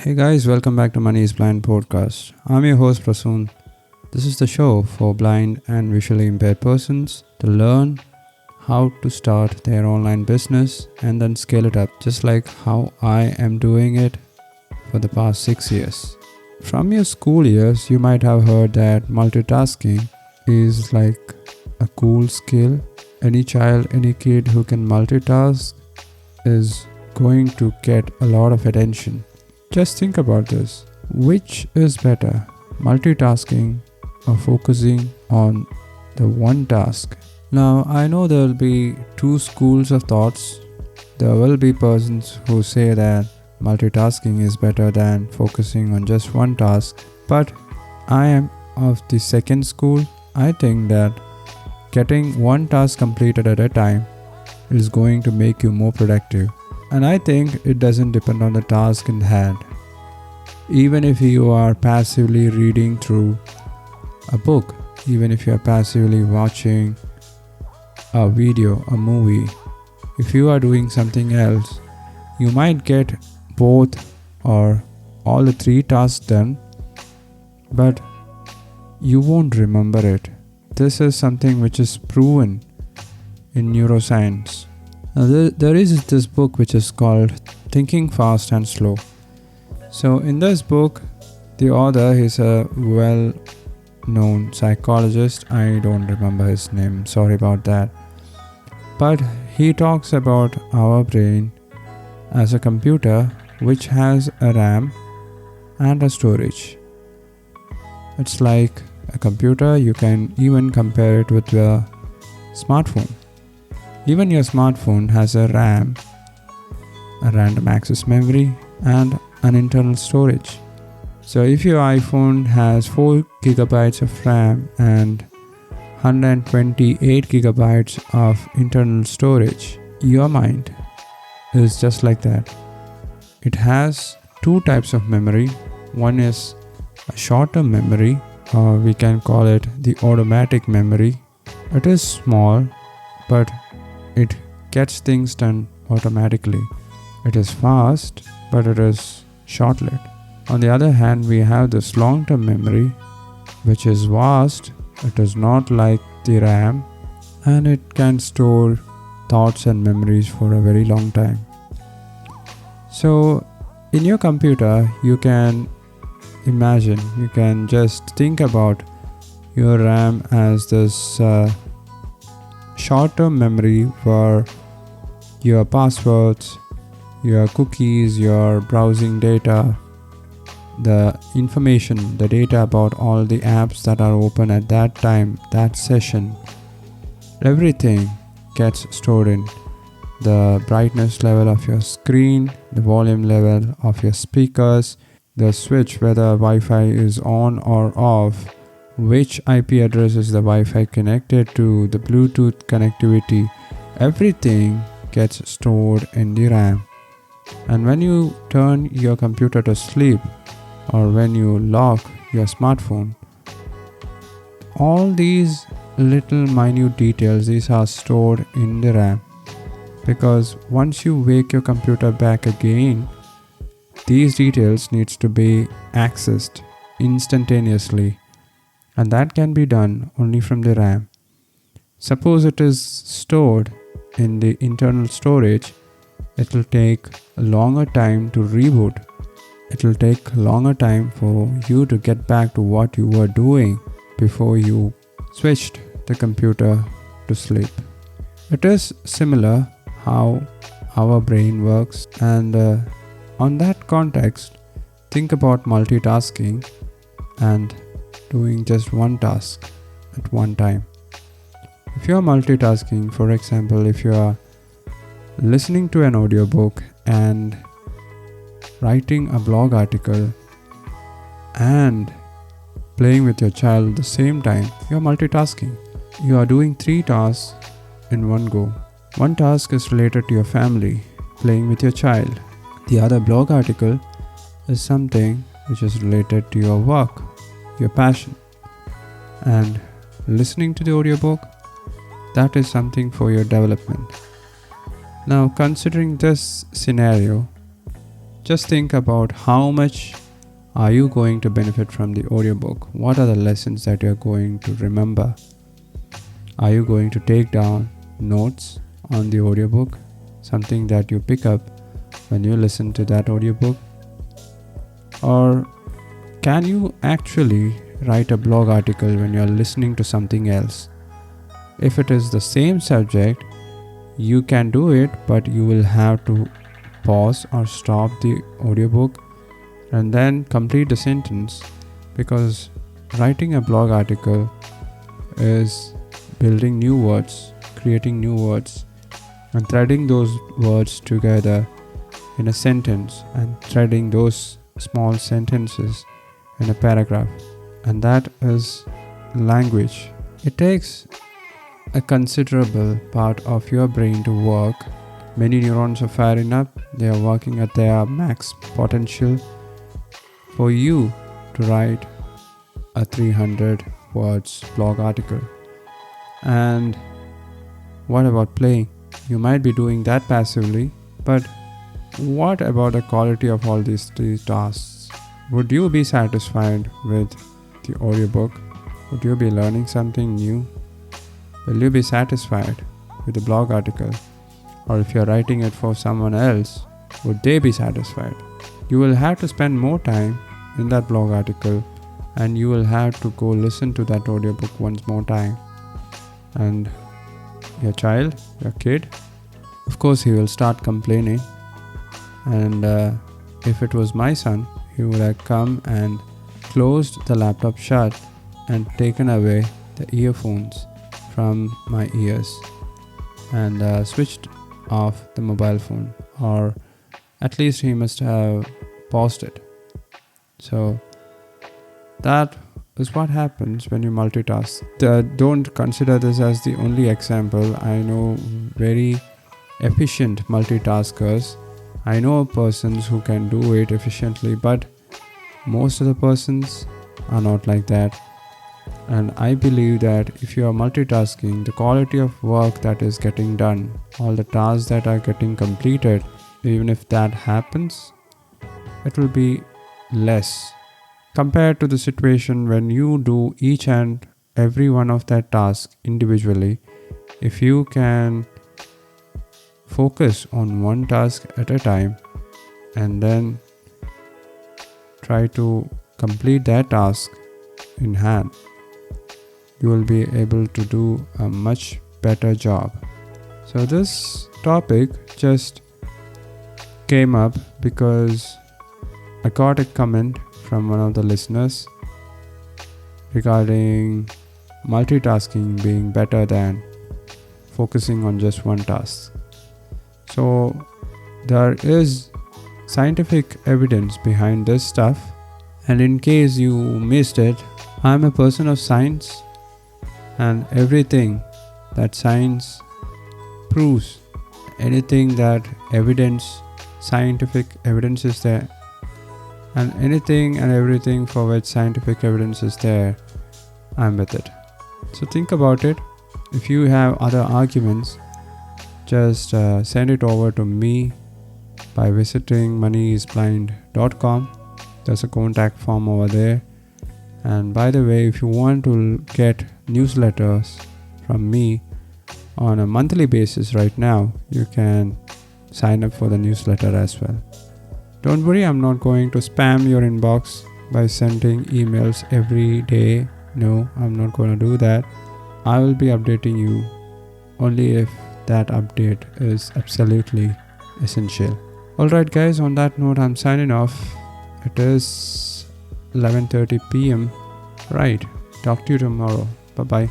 Hey guys, welcome back to Money is Blind podcast. I'm your host Prasoon. This is the show for blind and visually impaired persons to learn how to start their online business and then scale it up, just like how I am doing it for the past 6 years. From your school years, you might have heard that multitasking is like a cool skill. Any child, any kid who can multitask is going to get a lot of attention. Just think about this. Which is better, multitasking or focusing on the one task? Now, I know there will be two schools of thoughts. There will be persons who say that multitasking is better than focusing on just one task. But I am of the second school. I think that getting one task completed at a time is going to make you more productive. And I think it doesn't depend on the task in hand. Even if you are passively reading through a book, even if you are passively watching a video, a movie, if you are doing something else, you might get both or all the three tasks done, but you won't remember it. This is something which is proven in neuroscience. Now, there is this book which is called Thinking Fast and Slow. So in this book, the author is a well-known psychologist. I don't remember his name, sorry about that. But he talks about our brain as a computer which has a RAM and a storage. It's like a computer. You can even compare it with your smartphone. Even your smartphone has a RAM, a random access memory, and an internal storage. So if your iPhone has 4 gigabytes of RAM and 128 gigabytes of internal storage, your mind is just like that. It has two types of memory. One is a short-term memory, or we can call it the automatic memory. It is small, but it gets things done automatically. It is fast, but it is short-lived. On the other hand, we have this long-term memory, which is vast. It is not like the RAM, and it can store thoughts and memories for a very long time. So in your computer, you can imagine, you can just think about your RAM as this short-term memory for your passwords, your cookies, your browsing data, the information, the data about all the apps that are open at that time, that session. Everything gets stored in the brightness level of your screen, the volume level of your speakers, the switch, whether Wi-Fi is on or off, which IP address is the Wi-Fi connected to, the Bluetooth connectivity. Everything gets stored in the RAM. And when you turn your computer to sleep, or when you lock your smartphone, all these little minute details, these are stored in the RAM. Because once you wake your computer back again, these details needs to be accessed instantaneously, and that can be done only from the RAM. Suppose it is stored in the internal storage, it will take a longer time to reboot. It will take longer time for you to get back to what you were doing before you switched the computer to sleep. It is similar how our brain works, and on that context, think about multitasking and doing just one task at one time. If you are multitasking, for example, if you are listening to an audiobook and writing a blog article and playing with your child at the same time, you are multitasking. You are doing 3 tasks in one go. One task is related to your family, playing with your child. The other blog article is something which is related to your work, your passion. And listening to the audiobook, that is something for your development. Now, considering this scenario, Just think about how much are you going to benefit from the audiobook? What are the lessons that you're going to remember? Are you going to take down notes on the audiobook? Something that you pick up when you listen to that audiobook? Or can you actually write a blog article when you're listening to something else? If it is the same subject, you can do it, but you will have to pause or stop the audiobook and then complete the sentence, because writing a blog article is building new words, creating new words, and threading those words together in a sentence and threading those small sentences in a paragraph. And that is language. It takes a considerable part of your brain to work. Many neurons are firing up, they are working at their max potential for you to write a 300 words blog article. And what about playing? You might be doing that passively, but what about the quality of all these three tasks? Would you be satisfied with the audiobook? Would you be learning something new? Will you be satisfied with the blog article? Or if you're writing it for someone else, would they be satisfied? You will have to spend more time in that blog article, and you will have to go listen to that audiobook once more time. And your child, your kid, of course he will start complaining. And if it was my son, he would have come and closed the laptop shut and taken away the earphones from my ears and switched off the mobile phone, or at least he must have paused it. So that is what happens when you multitask. Don't consider this as the only example. I know very efficient multitaskers. I know persons who can do it efficiently, but most of the persons are not like that. And I believe that if you are multitasking, the quality of work that is getting done, all the tasks that are getting completed, even if that happens, it will be less compared to the situation when you do each and every one of that task individually. If you can focus on one task at a time and then try to complete that task in hand, you will be able to do a much better job. So this topic just came up because I got a comment from one of the listeners regarding multitasking being better than focusing on just one task. So there is scientific evidence behind this stuff, and in case you missed it, I'm a person of science, and everything that science proves, anything that scientific evidence is there, and anything and everything for which scientific evidence is there, I'm with it. So think about it. If you have other arguments, just send it over to me by visiting moneyisblind.com. There's a contact form over there. And by the way, if you want to get newsletters from me on a monthly basis right now, you can sign up for the newsletter as well. Don't worry, I'm not going to spam your inbox by sending emails every day. No, I'm not going to do that. I will be updating you only if that update is absolutely essential. Alright guys, on that note, I'm signing off. It is 11:30 p.m. Right. Talk to you tomorrow. Bye-bye.